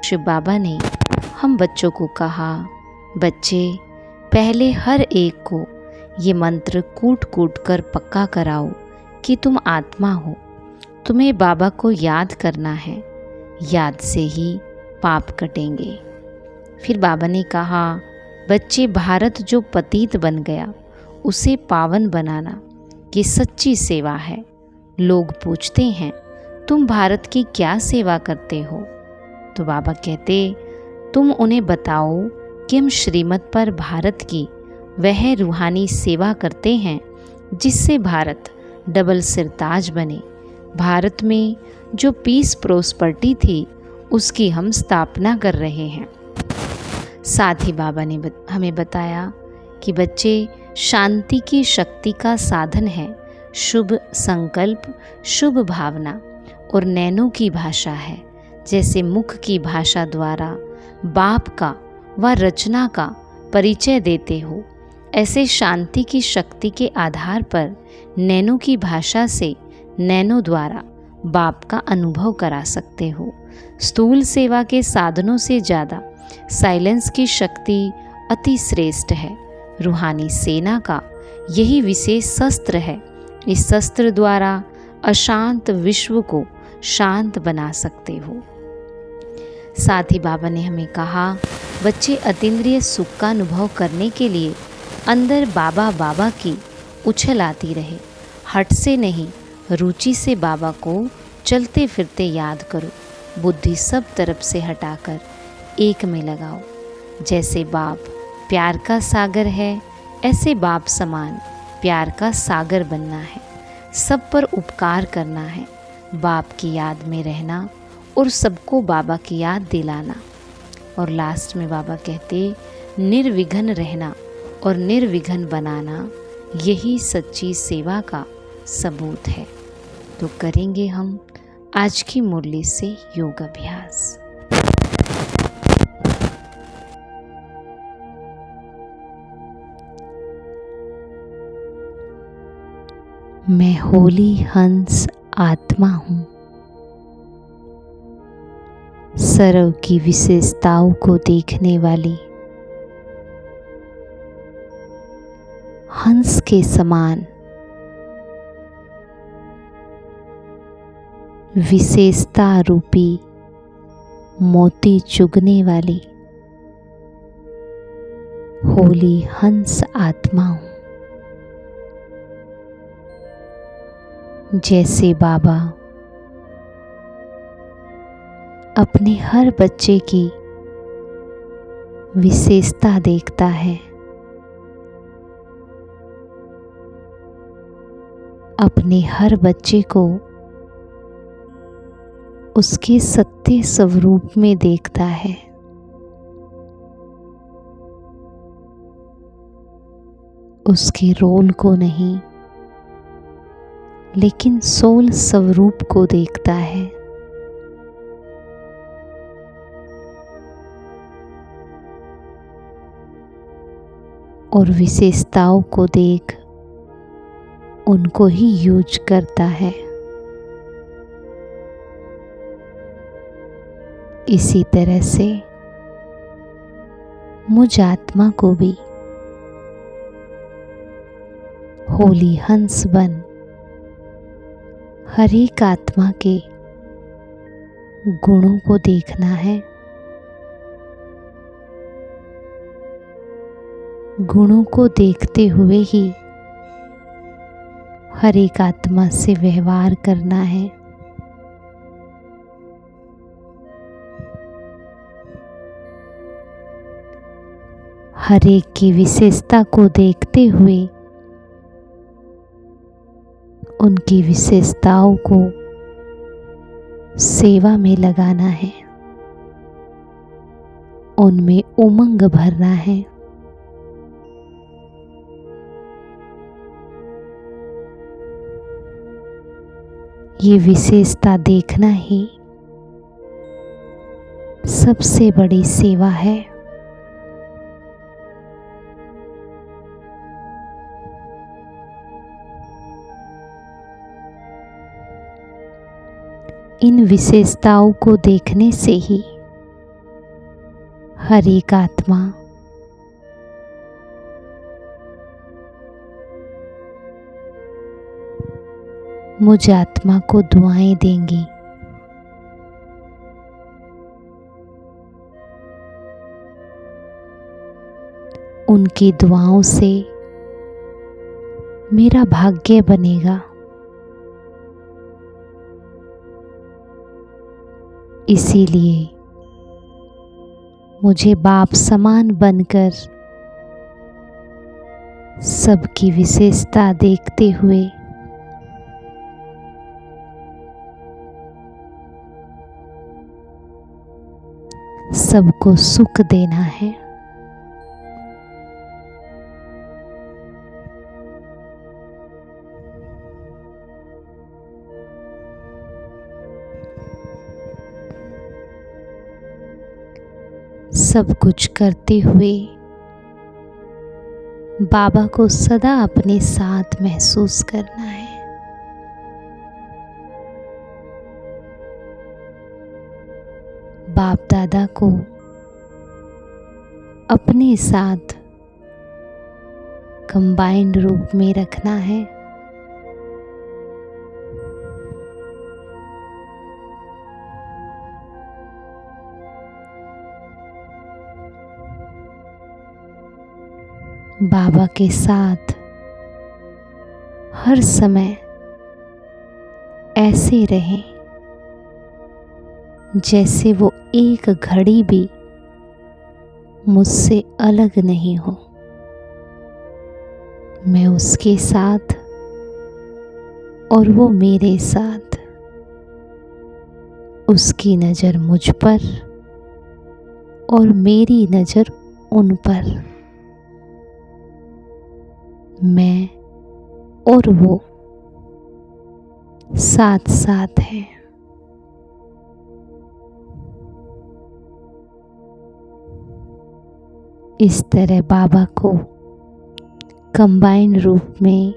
पूज्य बाबा ने हम बच्चों को कहा, बच्चे पहले हर एक को ये मंत्र कूट कूट कर पक्का कराओ कि तुम आत्मा हो, तुम्हें बाबा को याद करना है, याद से ही पाप कटेंगे। फिर बाबा ने कहा, बच्चे भारत जो पतित बन गया उसे पावन बनाना ये सच्ची सेवा है। लोग पूछते हैं तुम भारत की क्या सेवा करते हो? तो बाबा कहते, तुम उन्हें बताओ कि हम श्रीमत पर भारत की वह रूहानी सेवा करते हैं जिससे भारत डबल सिरताज बने। भारत में जो पीस प्रोस्पर्टी थी उसकी हम स्थापना कर रहे हैं। साथ ही बाबा ने हमें बताया कि बच्चे शांति की शक्ति का साधन है शुभ संकल्प, शुभ भावना और नैनों की भाषा है। जैसे मुख की भाषा द्वारा बाप का व रचना का परिचय देते हो, ऐसे शांति की शक्ति के आधार पर नैनों की भाषा से नैनों द्वारा बाप का अनुभव करा सकते हो। स्थूल सेवा के साधनों से ज़्यादा साइलेंस की शक्ति अति श्रेष्ठ है। रूहानी सेना का यही विशेष शस्त्र है। इस शस्त्र द्वारा अशांत विश्व को शांत बना सकते हो। साथ ही बाबा ने हमें कहा, बच्चे अतीन्द्रिय सुख का अनुभव करने के लिए अंदर बाबा बाबा की उछल आती रहे। हट से नहीं, रुचि से बाबा को चलते फिरते याद करो। बुद्धि सब तरफ से हटाकर एक में लगाओ। जैसे बाप प्यार का सागर है, ऐसे बाप समान प्यार का सागर बनना है। सब पर उपकार करना है, बाप की याद में रहना और सबको बाबा की याद दिलाना। और लास्ट में बाबा कहते, निर्विघ्न रहना और निर्विघ्न बनाना यही सच्ची सेवा का सबूत है। तो करेंगे हम आज की मुरली से योग अभ्यास। मैं होली हंस आत्मा हूँ। सर्व की विशेषताओं को देखने वाली हंस के समान विशेषता रूपी मोती चुगने वाली होली हंस आत्मा हूँ। जैसे बाबा अपने हर बच्चे की विशेषता देखता है, अपने हर बच्चे को उसके सत्य स्वरूप में देखता है। उसके रोल को नहीं, लेकिन सोल स्वरूप को देखता है। और विशेषताओं को देख उनको ही यूज करता है। इसी तरह से मुझ आत्मा को भी होली हंस बन हर एक आत्मा के गुणों को देखना है। गुणों को देखते हुए ही हर एक आत्मा से व्यवहार करना है। हर एक की विशेषता को देखते हुए उनकी विशेषताओं को सेवा में लगाना है, उनमें उमंग भरना है। ये विशेषता देखना ही सबसे बड़ी सेवा है। इन विशेषताओं को देखने से ही हर एक आत्मा मुझ आत्मा को दुआएं देंगी। उनकी दुआओं से मेरा भाग्य बनेगा। इसीलिए मुझे बाप समान बनकर सबकी विशेषता देखते हुए सबको सुख देना है। सब कुछ करते हुए बाबा को सदा अपने साथ महसूस करना है। बाप दादा को अपने साथ कंबाइंड रूप में रखना है। बाबा के साथ हर समय ऐसे रहें जैसे वो एक घड़ी भी मुझसे अलग नहीं हो। मैं उसके साथ और वो मेरे साथ। उसकी नज़र मुझ पर और मेरी नज़र उन पर। मैं और वो साथ साथ हैं। इस तरह बाबा को कंबाइन रूप में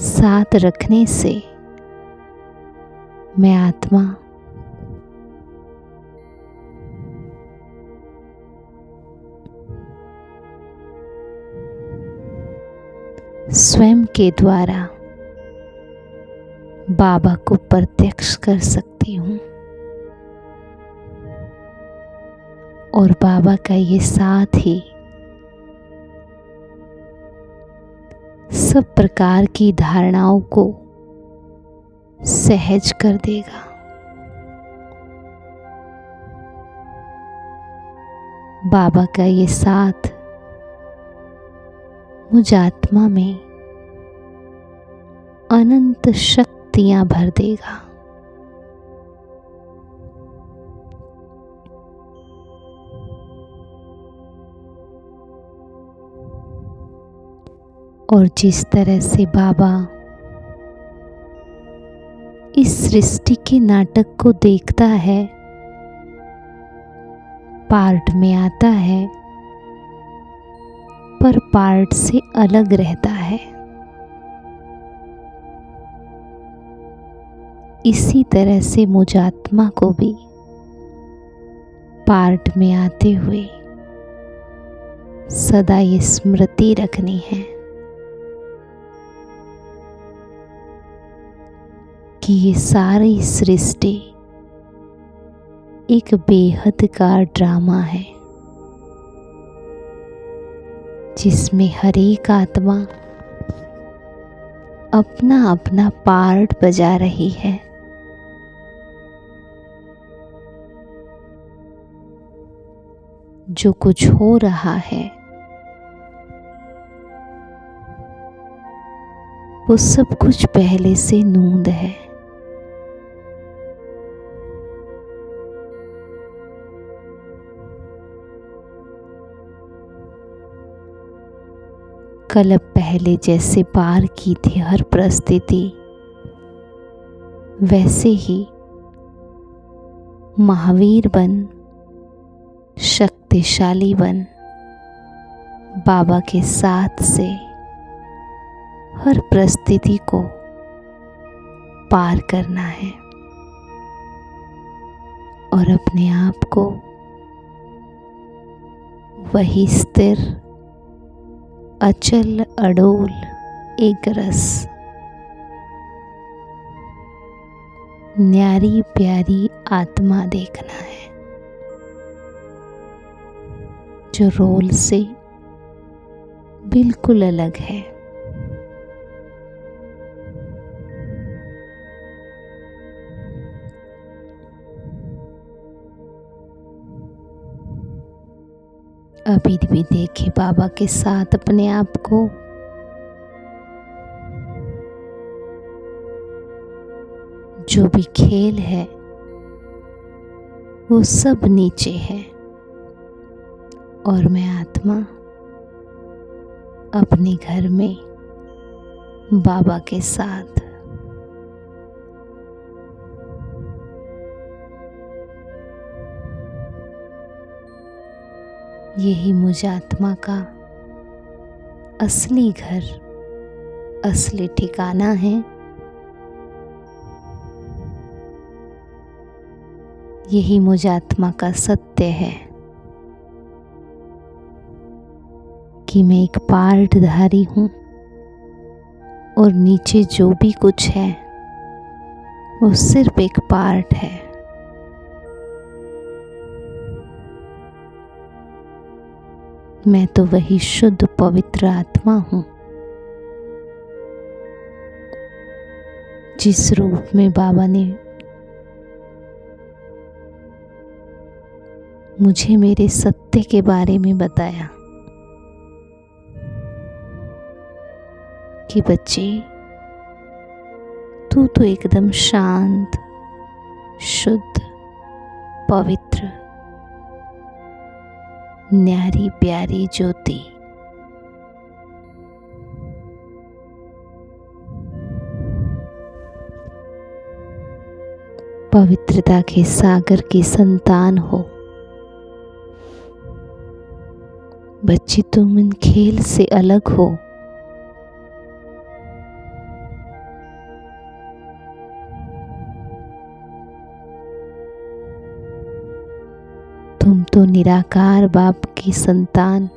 साथ रखने से मैं आत्मा स्वयं के द्वारा बाबा को प्रत्यक्ष कर सकती हूँ। और बाबा का ये साथ ही सब प्रकार की धारणाओं को सहज कर देगा। बाबा का ये साथ मुझ आत्मा में अनंत शक्तियां भर देगा। और जिस तरह से बाबा इस सृष्टि के नाटक को देखता है, पार्ट में आता है पर पार्ट से अलग रहता है, इसी तरह से मुझ आत्मा को भी पार्ट में आते हुए सदा ये स्मृति रखनी है कि ये सारी सृष्टि एक बेहद का ड्रामा है, जिसमें हर एक आत्मा अपना अपना पार्ट बजा रही है। जो कुछ हो रहा है वो सब कुछ पहले से नूंद है। कल पहले जैसे पार की थी हर परिस्थिति, वैसे ही महावीर बन, शक्तिशाली बन, बाबा के साथ से हर परिस्थिति को पार करना है और अपने आप को वही स्थिर, अचल, अडोल एक रस, न्यारी प्यारी आत्मा देखना है, जो रोल से बिल्कुल अलग है। अभी भी देखे बाबा के साथ अपने आप को। जो भी खेल है वो सब नीचे है और मैं आत्मा अपने घर में बाबा के साथ। यही मुझ आत्मा का असली घर, असली ठिकाना है। यही मुझ आत्मा का सत्य है कि मैं एक पार्टधारी हूँ और नीचे जो भी कुछ है वो सिर्फ एक पार्ट है। मैं तो वही शुद्ध पवित्र आत्मा हूँ जिस रूप में बाबा ने मुझे मेरे सत्य के बारे में बताया कि बच्चे, तू तो एकदम शांत, शुद्ध, पवित्र, न्यारी प्यारी ज्योति, पवित्रता के सागर की संतान हो। बच्ची, तुम इन खेल से अलग हो। तुम तो निराकार बाप की संतान,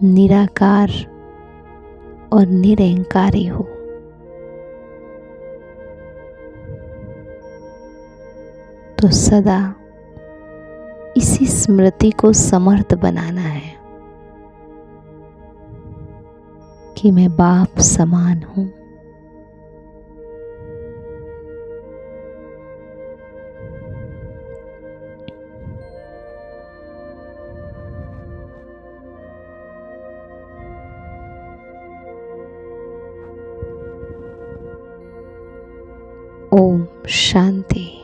निराकार और निरहंकारी हो। तो सदा इसी स्मृति को समर्थ बनाना है कि मैं बाप समान हूँ। ओम शांति।